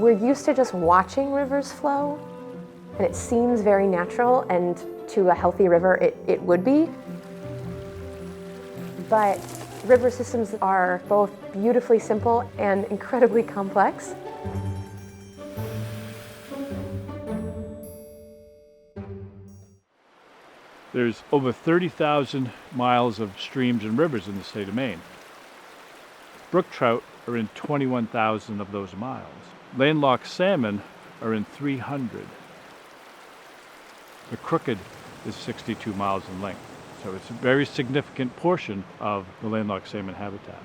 We're used to just watching rivers flow, and it seems very natural, and to a healthy river it would be. But river systems are both beautifully simple and incredibly complex. There's over 30,000 miles of streams and rivers in the state of Maine. Brook trout are in 21,000 of those miles. Landlocked salmon are in 300. The Crooked is 62 miles in length, so it's a very significant portion of the landlocked salmon habitat.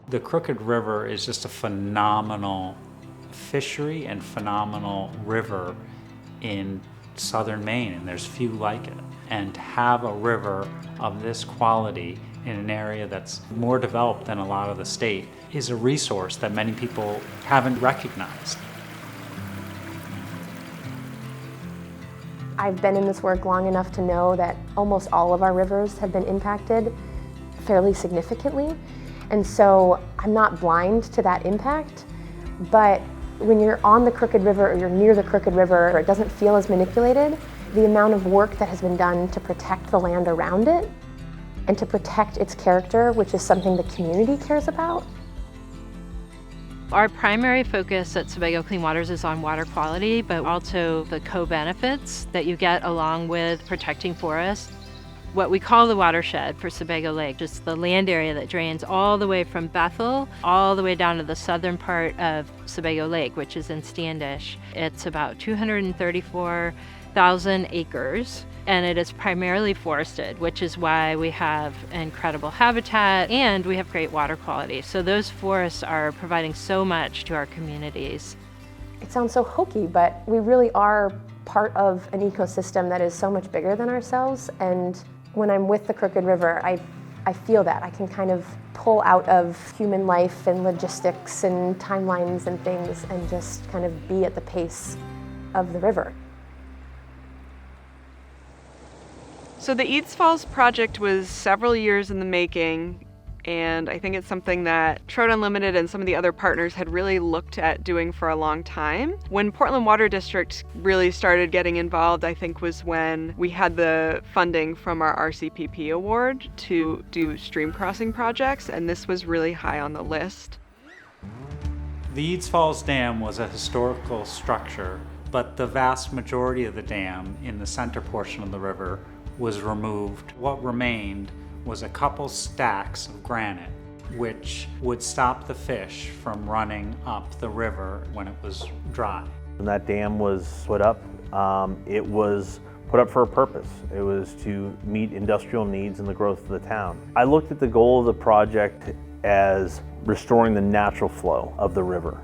The Crooked River is just a phenomenal fishery and phenomenal river in southern Maine, and there's few like it. And to have a river of this quality in an area that's more developed than a lot of the state is a resource that many people haven't recognized. I've been in this work long enough to know that almost all of our rivers have been impacted fairly significantly. And so I'm not blind to that impact, but when you're on the Crooked River or you're near the Crooked River, or it doesn't feel as manipulated, the amount of work that has been done to protect the land around it and to protect its character, which is something the community cares about. Our primary focus at Sebago Clean Waters is on water quality, but also the co-benefits that you get along with protecting forests. What we call the watershed for Sebago Lake, just the land area that drains all the way from Bethel, all the way down to the southern part of Sebago Lake, which is in Standish. It's about 234,000 acres, and it is primarily forested, which is why we have incredible habitat and we have great water quality. So those forests are providing so much to our communities. It sounds so hokey, but we really are part of an ecosystem that is so much bigger than ourselves. And when I'm with the Crooked River, I feel that. I can kind of pull out of human life and logistics and timelines and things and just kind of be at the pace of the river. So the Edes Falls project was several years in the making, and I think it's something that Trout Unlimited and some of the other partners had really looked at doing for a long time. When Portland Water District really started getting involved, I think was when we had the funding from our RCPP award to do stream crossing projects, and this was really high on the list. The Edes Falls Dam was a historical structure, but the vast majority of the dam in the center portion of the river was removed. What remained was a couple stacks of granite, which would stop the fish from running up the river when it was dry. When that dam was put up, it was put up for a purpose. It was to meet industrial needs and the growth of the town. I looked at the goal of the project as restoring the natural flow of the river.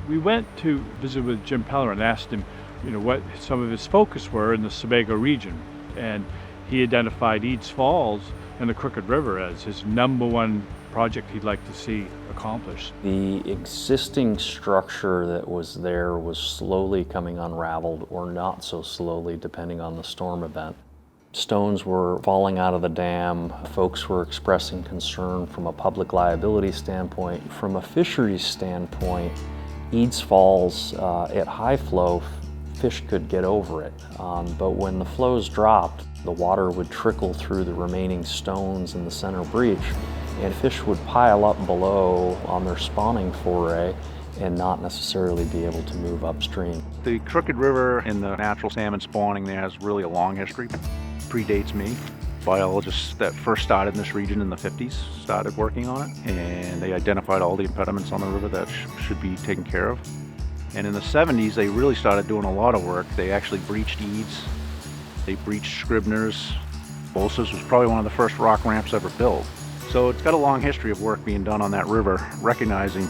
We went to visit with Jim Peller and asked him, what some of his focus were in the Sebago region. And he identified Edes Falls and the Crooked River as his #1 project he'd like to see accomplished. The existing structure that was there was slowly coming unraveled, or not so slowly, depending on the storm event. Stones were falling out of the dam. Folks were expressing concern from a public liability standpoint. From a fisheries standpoint, Edes Falls, at high flow, fish could get over it. But when the flows dropped, the water would trickle through the remaining stones in the center breach, and fish would pile up below on their spawning foray and not necessarily be able to move upstream. The Crooked River and the natural salmon spawning there has really a long history. Predates me. Biologists that first started in this region in the 50s started working on it, and they identified all the impediments on the river that should be taken care of. And in the 70s, they really started doing a lot of work. They actually breached Edes, they breached Scribner's. Bolsa's was probably one of the first rock ramps ever built. So it's got a long history of work being done on that river, recognizing,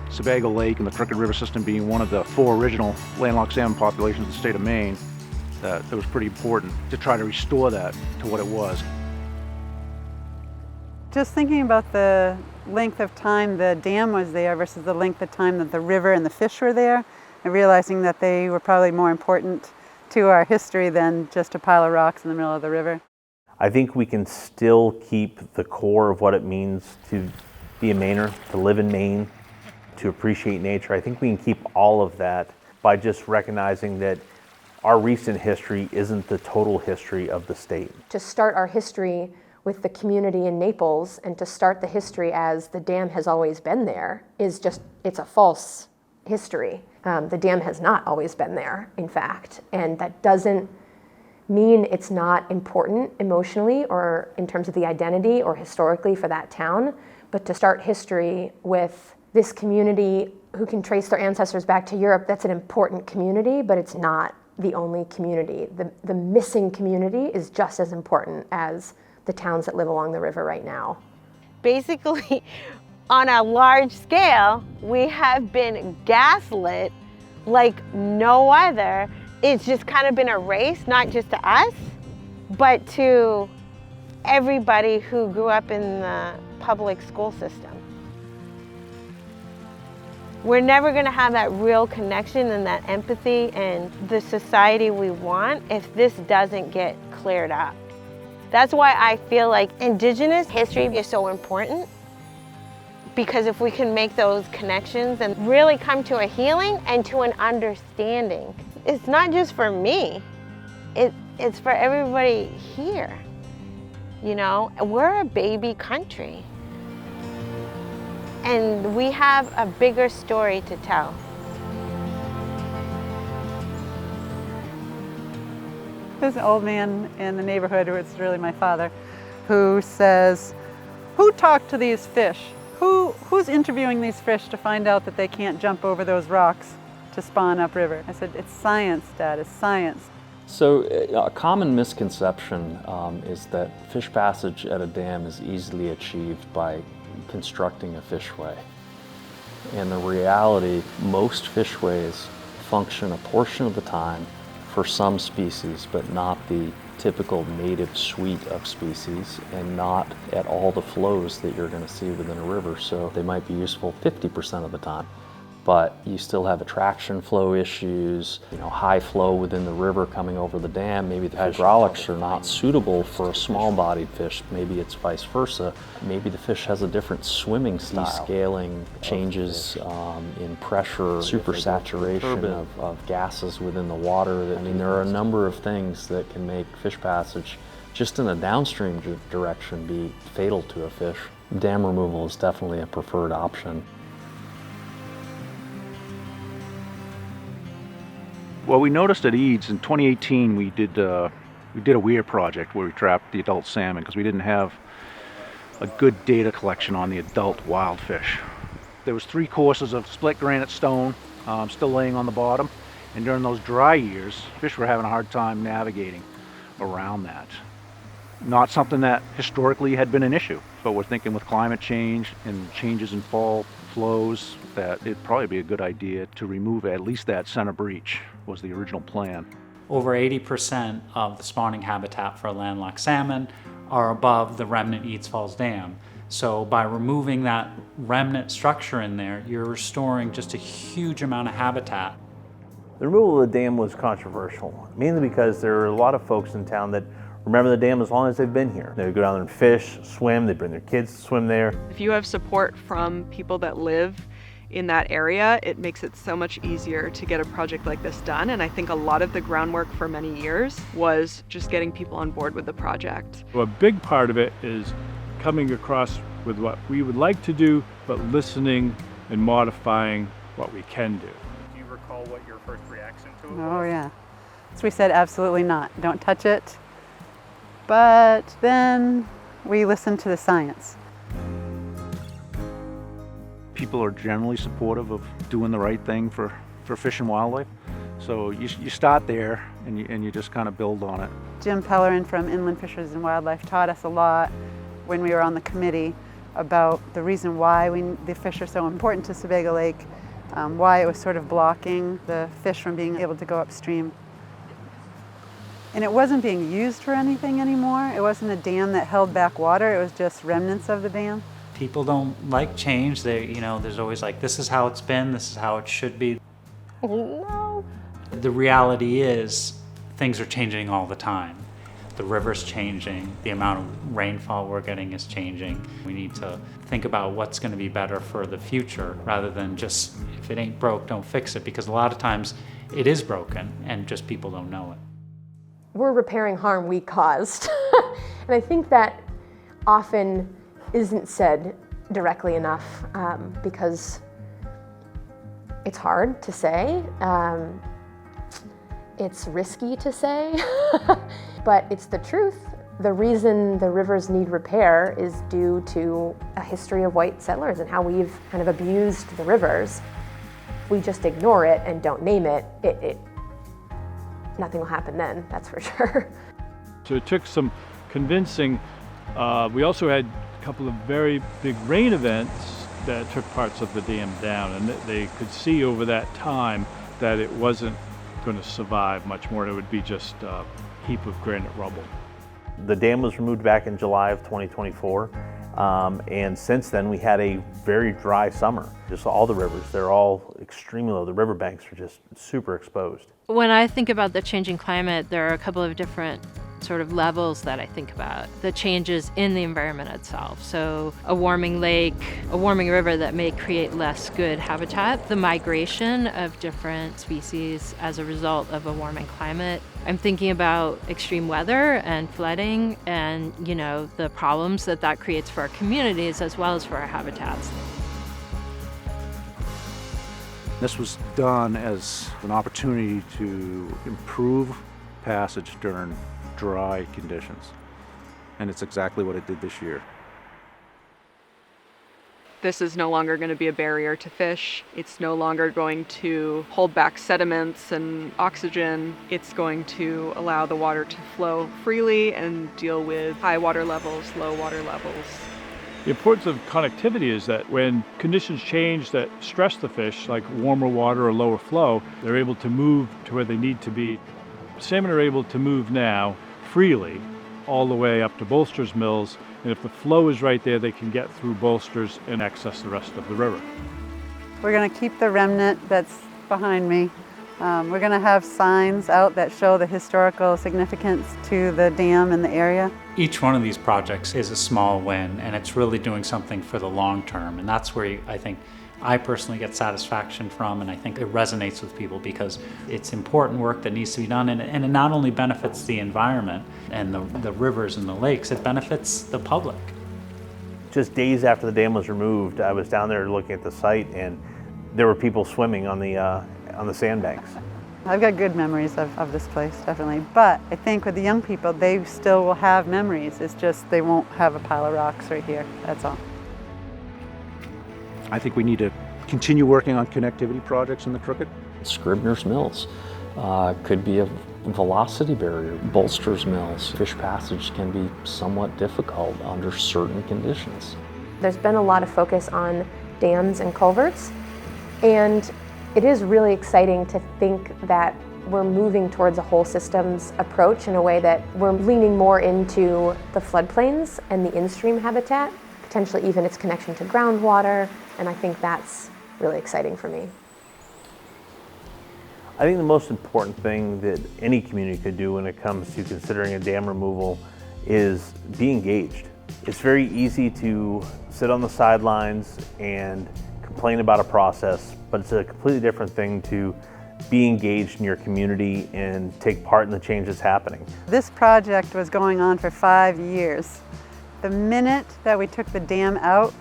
Sebago Lake and the Crooked River system being one of the 4 original landlocked salmon populations in the state of Maine. That it was pretty important to try to restore that to what it was. Just thinking about the length of time the dam was there versus the length of time that the river and the fish were there, and realizing that they were probably more important to our history than just a pile of rocks in the middle of the river. I think we can still keep the core of what it means to be a Mainer, to live in Maine, to appreciate nature. I think we can keep all of that by just recognizing that our recent history isn't the total history of the state. To start our history with the community in Naples and to start the history as the dam has always been there is just, it's a false history. The dam has not always been there, in fact, and that doesn't mean it's not important emotionally or in terms of the identity or historically for that town, but to start history with this community who can trace their ancestors back to Europe, that's an important community, but it's not the only community. The missing community is just as important as the towns that live along the river right now. Basically, on a large scale, we have been gaslit like no other. It's just kind of been a race, not just to us, but to everybody who grew up in the public school system. We're never going to have that real connection and that empathy and the society we want if this doesn't get cleared up. That's why I feel like Indigenous history is so important, because if we can make those connections and really come to a healing and to an understanding, it's not just for me, it's for everybody here. You know, we're a baby country. And we have a bigger story to tell. There's an old man in the neighborhood, or it's really my father, who says, "Who talked to these fish? Who's interviewing these fish to find out that they can't jump over those rocks to spawn upriver?" I said, "It's science, Dad, it's science." So a common misconception is that fish passage at a dam is easily achieved by constructing a fishway. And the reality, most fishways function a portion of the time for some species, but not the typical native suite of species, and not at all the flows that you're going to see within a river. So they might be useful 50% of the time. But you still have attraction flow issues, high flow within the river coming over the dam. Maybe the hydraulics are not suitable for a small-bodied fish. Maybe it's vice versa. Maybe the fish has a different swimming style. Descaling, changes in pressure, supersaturation of gases within the water. There are a number of things that can make fish passage just in a downstream direction be fatal to a fish. Dam removal is definitely a preferred option. Well, we noticed at Edes in 2018 we did a weir project where we trapped the adult salmon because we didn't have a good data collection on the adult wild fish. There was 3 courses of split granite stone still laying on the bottom, and during those dry years, fish were having a hard time navigating around that. Not something that historically had been an issue, but we're thinking with climate change and changes in fall flows that it'd probably be a good idea to remove at least that center breach, was the original plan. Over 80% of the spawning habitat for landlocked salmon are above the remnant Edes Falls Dam. So by removing that remnant structure in there, you're restoring just a huge amount of habitat. The removal of the dam was controversial, mainly because there are a lot of folks in town that remember the dam as long as they've been here. They would go down there and fish, swim, they'd bring their kids to swim there. If you have support from people that live in that area, it makes it so much easier to get a project like this done. And I think a lot of the groundwork for many years was just getting people on board with the project. So a big part of it is coming across with what we would like to do, but listening and modifying what we can do. Do you recall what your first reaction to it was? Oh yeah. So we said absolutely not, don't touch it. But then we listened to the science. People are generally supportive of doing the right thing for fish and wildlife. So you start there and you just kind of build on it. Jim Pellerin from Inland Fisheries and Wildlife taught us a lot when we were on the committee about the reason why the fish are so important to Sebago Lake, why it was sort of blocking the fish from being able to go upstream. And it wasn't being used for anything anymore. It wasn't a dam that held back water, it was just remnants of the dam. People don't like change. There's always like, this is how it's been, this is how it should be. No. The reality is, things are changing all the time. The river's changing, the amount of rainfall we're getting is changing. We need to think about what's going to be better for the future rather than just, if it ain't broke, don't fix it, because a lot of times it is broken and just people don't know it. We're repairing harm we caused. And I think that often isn't said directly enough because it's hard to say. It's risky to say, but it's the truth. The reason the rivers need repair is due to a history of white settlers and how we've kind of abused the rivers. If we just ignore it and don't name it, nothing will happen then, that's for sure. So it took some convincing. We also had a couple of very big rain events that took parts of the dam down, and they could see over that time that it wasn't going to survive much more. It would be just a heap of granite rubble. The dam was removed back in July of 2024, and since then we had a very dry summer. Just all the rivers, they're all extremely low. The riverbanks are just super exposed. When I think about the changing climate, there are a couple of different sort of levels that I think about. The changes in the environment itself. So a warming lake, a warming river that may create less good habitat, the migration of different species as a result of a warming climate. I'm thinking about extreme weather and flooding and, the problems that creates for our communities as well as for our habitats. This was done as an opportunity to improve passage during dry conditions, and it's exactly what it did this year. This is no longer going to be a barrier to fish. It's no longer going to hold back sediments and oxygen. It's going to allow the water to flow freely and deal with high water levels, low water levels. The importance of connectivity is that when conditions change that stress the fish, like warmer water or lower flow, they're able to move to where they need to be. Salmon are able to move now freely all the way up to Bolster's Mills, and if the flow is right there, they can get through Bolster's and access the rest of the river. We're going to keep the remnant that's behind me. We're going to have signs out that show the historical significance to the dam and the area. Each one of these projects is a small win, and it's really doing something for the long term, and that's where I think I personally get satisfaction from, and I think it resonates with people because it's important work that needs to be done, and it not only benefits the environment and the rivers and the lakes, it benefits the public. Just days after the dam was removed, I was down there looking at the site, and there were people swimming on the sandbanks. I've got good memories of this place, definitely. But I think with the young people, they still will have memories. It's just they won't have a pile of rocks right here, that's all. I think we need to continue working on connectivity projects in the Crooked. Scribner's Mills could be a velocity barrier. Bolster's Mills, fish passage can be somewhat difficult under certain conditions. There's been a lot of focus on dams and culverts, and it is really exciting to think that we're moving towards a whole systems approach in a way that we're leaning more into the floodplains and the in-stream habitat, potentially even its connection to groundwater, and I think that's really exciting for me. I think the most important thing that any community could do when it comes to considering a dam removal is be engaged. It's very easy to sit on the sidelines and complain about a process, but it's a completely different thing to be engaged in your community and take part in the change that's happening. This project was going on for 5 years. The minute that we took the dam out,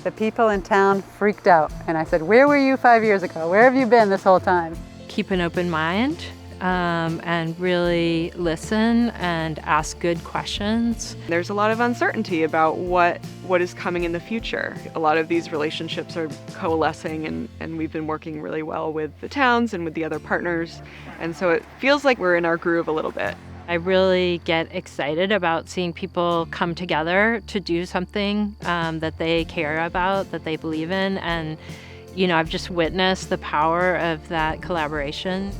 the people in town freaked out. And I said, where were you 5 years ago? Where have you been this whole time? Keep an open mind and really listen and ask good questions. There's a lot of uncertainty about what is coming in the future. A lot of these relationships are coalescing, and we've been working really well with the towns and with the other partners. And so it feels like we're in our groove a little bit. I really get excited about seeing people come together to do something that they care about, that they believe in. And, I've just witnessed the power of that collaboration.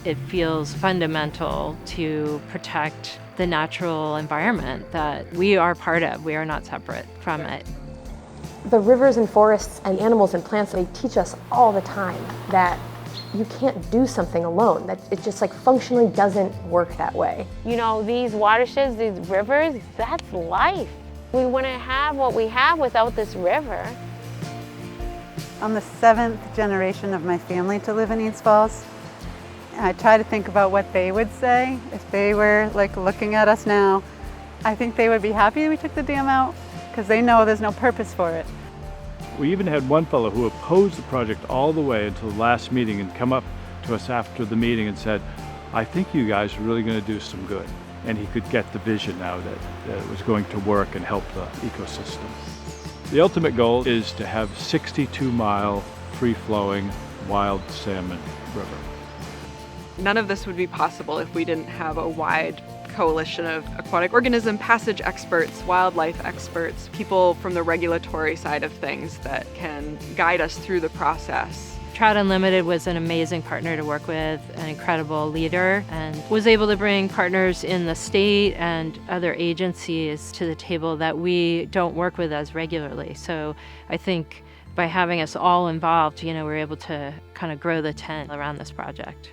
It feels fundamental to protect the natural environment that we are part of. We are not separate from it. The rivers and forests and animals and plants, they teach us all the time that you can't do something alone. That it just like functionally doesn't work that way. You know, these watersheds, these rivers, that's life. We wouldn't have what we have without this river. I'm the 7th generation of my family to live in Edes Falls. And I try to think about what they would say if they were like looking at us now. I think they would be happy we took the dam out because they know there's no purpose for it. We even had one fellow who opposed the project all the way until the last meeting and come up to us after the meeting and said, I think you guys are really going to do some good. And he could get the vision now that it was going to work and help the ecosystem. The ultimate goal is to have 62-mile free-flowing wild salmon river. None of this would be possible if we didn't have a wide coalition of aquatic organism passage experts, wildlife experts, people from the regulatory side of things that can guide us through the process. Trout Unlimited was an amazing partner to work with, an incredible leader, and was able to bring partners in the state and other agencies to the table that we don't work with as regularly. So I think by having us all involved, we're able to kind of grow the tent around this project.